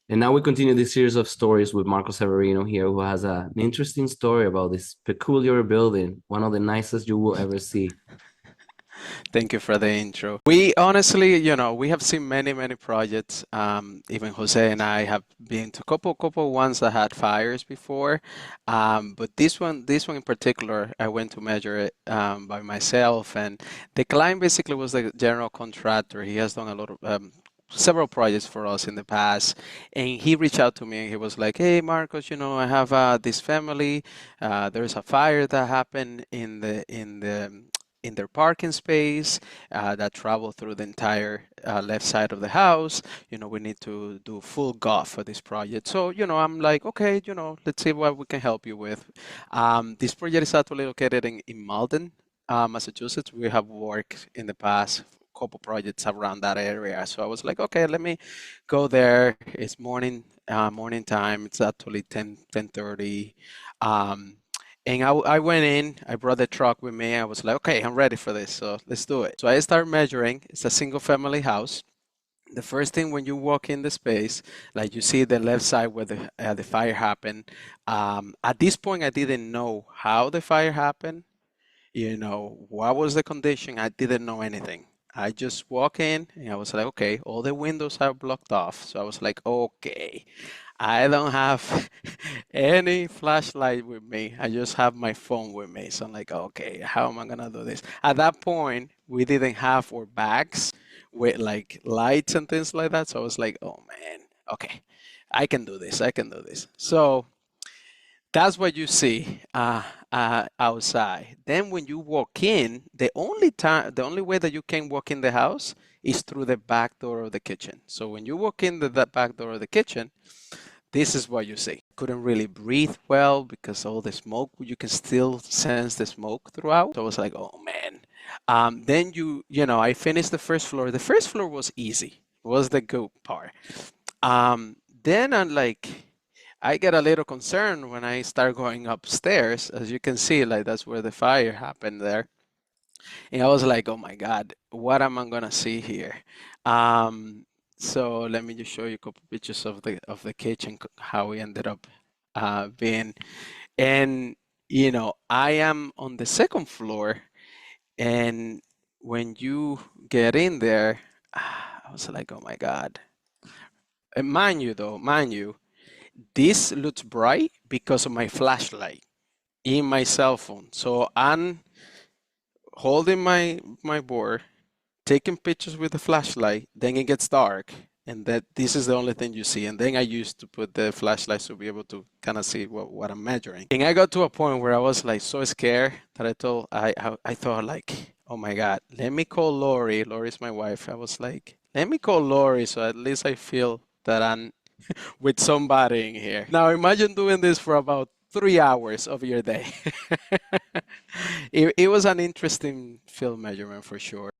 And now we continue this series of stories with Marco Severino here, who has an interesting story about this peculiar building, one of the nicest you will ever see. Thank you for the intro. We honestly, we have seen many, many projects. Even Jose and I have been to couple ones that had fires before. But this one in particular, I went to measure it by myself, and the client basically was the general contractor. He has done a lot of several projects for us in the past, and he reached out to me and he was like, "Hey, Marcos, I have this family. There's a fire that happened in their parking space that travel through the entire left side of the house. We need to do full gut for this project. So, I'm like, okay, let's see what we can help you with. This project is actually located in Malden, Massachusetts. We have worked in the past couple projects around that area. So I was like, okay, let me go there. It's morning time. It's actually 10:30. Um, and I went in, I brought the truck with me. I was like, okay, I'm ready for this, so let's do it. So I started measuring. It's a single family house. The first thing when you walk in the space, like you see the left side where the fire happened. At this point, I didn't know how the fire happened. What was the condition? I didn't know anything. I just walk in and I was like, okay, all the windows are blocked off. So I was like, okay, I don't have any flashlight with me. I just have my phone with me. So I'm like, okay, how am I gonna do this? At that point, we didn't have our bags with like lights and things like that. So I was like, oh man, okay, I can do this. I can do this. So that's what you see outside. Then when you walk in, the only way that you can walk in the house is through the back door of the kitchen. So when you walk in the back door of the kitchen, this is what you see. Couldn't really breathe well because all the smoke, you can still sense the smoke throughout. So I was like, oh man. Then I finished the first floor. The first floor was easy, was the good part. Then I'm like, I get a little concerned when I start going upstairs. As you can see, like that's where the fire happened there. And I was like, oh my God, what am I gonna see here? So let me just show you a couple pictures of the kitchen, how we ended up being. And I am on the second floor, and when you get in there, I was like, oh my God. And mind you, this looks bright because of my flashlight in my cell phone. So I'm holding my board, taking pictures with the flashlight, then it gets dark, and that this is the only thing you see. And then I used to put the flashlight to be able to kind of see what I'm measuring. And I got to a point where I was like so scared that I thought like, oh my God, let me call Lori. Lori's my wife. I was like, let me call Lori so at least I feel that I'm with somebody in here. Now imagine doing this for about 3 hours of your day. It was an interesting field measurement for sure.